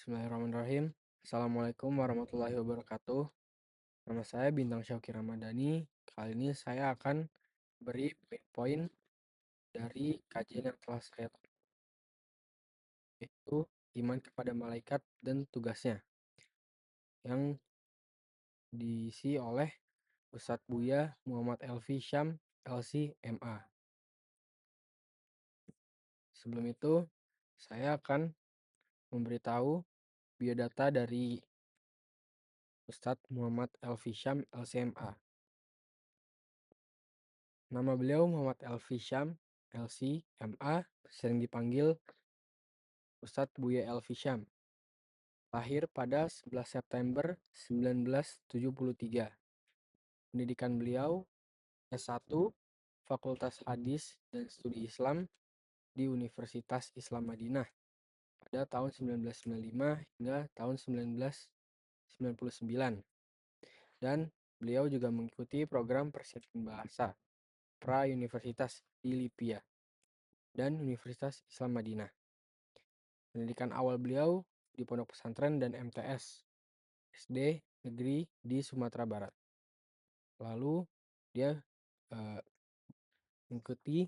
Bismillahirrahmanirrahim. Assalamualaikum warahmatullahi wabarakatuh. Nama saya Bintang Syauki Ramadhani. Kali ini saya akan beri poin dari kajian yang telah saya lakukan, yaitu iman kepada malaikat dan tugasnya, yang diisi oleh Ustadz Buya Muhammad Elvi Syam LC MA. Sebelum itu, saya akan memberitahu biodata dari Ustadz Muhammad Elvi Syam LCMA. Nama beliau Muhammad Elvi Syam LC.MA, sering dipanggil Ustadz Buya Elvi Syam. Lahir pada 11 September 1973. Pendidikan beliau S1 Fakultas Hadis dan Studi Islam di Universitas Islam Madinah pada tahun 1995 hingga tahun 1999. Dan beliau juga mengikuti program persiapan bahasa pra-universitas di Lipia dan Universitas Islam Madinah. Pendidikan awal beliau di pondok pesantren dan MTS SD negeri di Sumatera Barat. Lalu dia mengikuti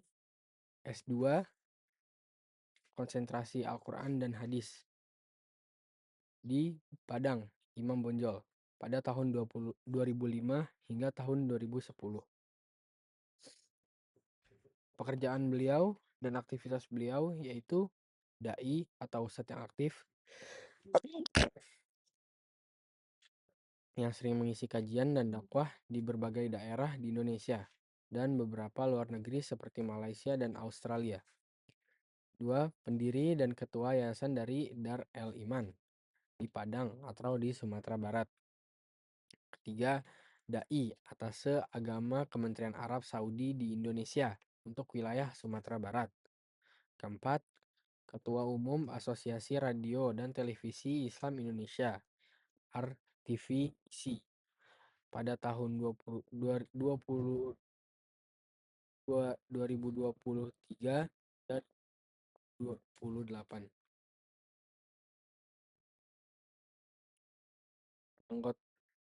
S2 konsentrasi Al-Quran dan Hadis di Padang Imam Bonjol pada tahun 2005 hingga tahun 2010. Pekerjaan beliau dan aktivitas beliau yaitu dai atau ustadz yang aktif yang sering mengisi kajian dan dakwah di berbagai daerah di Indonesia dan beberapa luar negeri seperti Malaysia dan Australia. 2. Pendiri dan ketua yayasan dari Dar El Iman di Padang atau di Sumatera Barat. Ketiga, dai atase agama Kementerian Arab Saudi di Indonesia untuk wilayah Sumatera Barat. Keempat, Ketua Umum Asosiasi Radio dan Televisi Islam Indonesia (RTVISI) pada tahun 2023 dan 2028.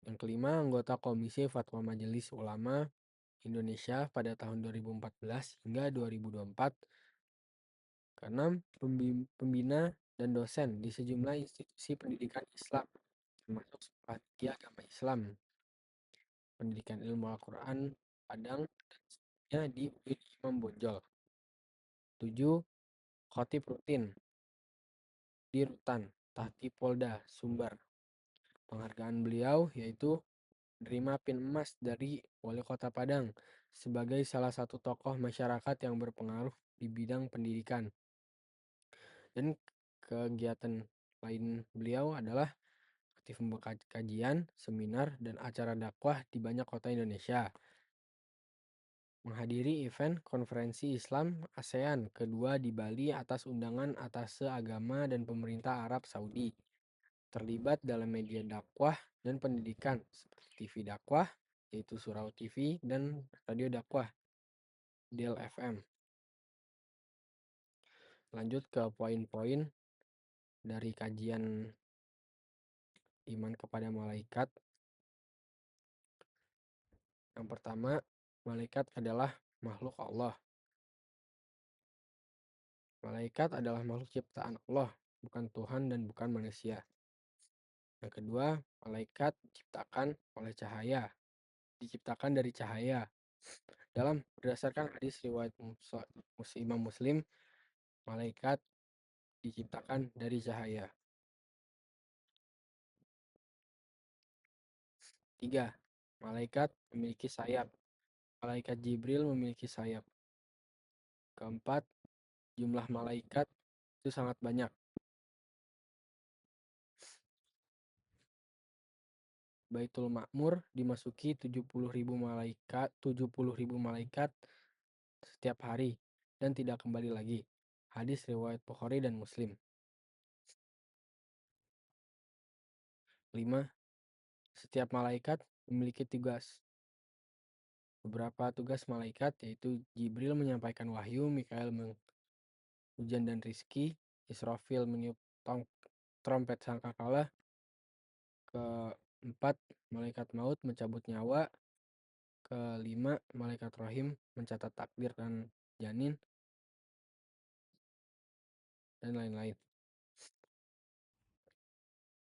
Yang kelima, anggota Komisi Fatwa Majelis Ulama Indonesia pada tahun 2014 hingga 2024. Keenam, pembina dan dosen di sejumlah institusi pendidikan Islam, termasuk Sekolah Tinggi Agama Islam, Pendidikan Ilmu Al-Quran Padang, dan sebagainya di UIN Imam Bonjol. 7. Khotib rutin di Rutan Tahti Polda Sumbar. Penghargaan beliau yaitu menerima pin emas dari Wali Kota Padang sebagai salah satu tokoh masyarakat yang berpengaruh di bidang pendidikan. Dan kegiatan lain beliau adalah aktif membuka kajian, seminar, dan acara dakwah di banyak kota Indonesia. Menghadiri event konferensi Islam ASEAN kedua di Bali atas undangan atase agama dan pemerintah Arab Saudi. Terlibat dalam media dakwah dan pendidikan seperti TV dakwah, yaitu Surau TV, dan radio dakwah, Del FM. Lanjut ke poin-poin dari kajian iman kepada malaikat. Yang pertama, malaikat adalah makhluk Allah. Malaikat adalah makhluk ciptaan Allah, bukan Tuhan dan bukan manusia. Yang kedua, malaikat diciptakan dari cahaya. Berdasarkan hadis riwayat Imam Muslim, malaikat diciptakan dari cahaya. 3. Malaikat memiliki sayap. Malaikat Jibril memiliki sayap. Keempat, jumlah malaikat itu sangat banyak. Baitul Ma'mur dimasuki 70.000 malaikat setiap hari dan tidak kembali lagi. Hadis riwayat Bukhari dan Muslim. 5. Setiap malaikat memiliki tugas. Beberapa tugas malaikat yaitu Jibril menyampaikan wahyu, Mikael hujan dan rizki, Israfil meniup trompet sangkakala. Keempat, malaikat maut mencabut nyawa. Kelima, malaikat rohim mencatat takdir dan janin, dan lain-lain.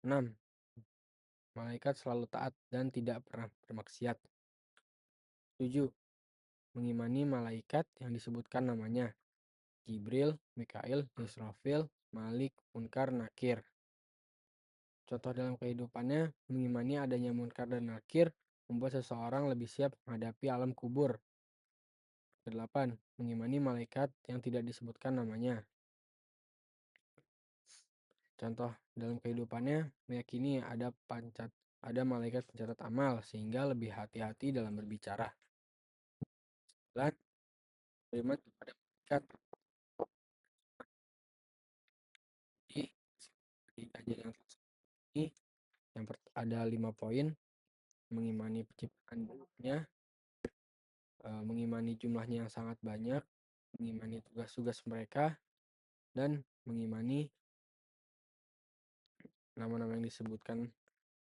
6. Malaikat selalu taat dan tidak pernah bermaksiat. 7. Mengimani malaikat yang disebutkan namanya: Jibril, Mikail, Israfil, Malik, Munkar, Nakir. Contoh dalam kehidupannya, mengimani adanya Munkar dan Nakir membuat seseorang lebih siap menghadapi alam kubur. 8. Mengimani malaikat yang tidak disebutkan namanya. Contoh dalam kehidupannya, meyakini ada malaikat pencatat amal sehingga lebih hati-hati dalam berbicara. 9. Beriman kepada malaikat. Di kajian ini ada 5 poin: mengimani penciptaannya, mengimani jumlahnya yang sangat banyak, mengimani tugas-tugas mereka, dan mengimani nama-nama yang disebutkan.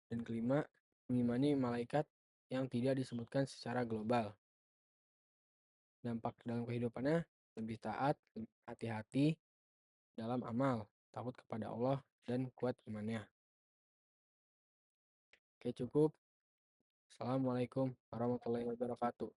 Dan kelima, mengimani malaikat yang tidak disebutkan secara global. Dampak dalam kehidupannya: lebih taat, lebih hati-hati dalam amal, takut kepada Allah, dan kuat imannya. Oke, cukup. Assalamualaikum warahmatullahi wabarakatuh.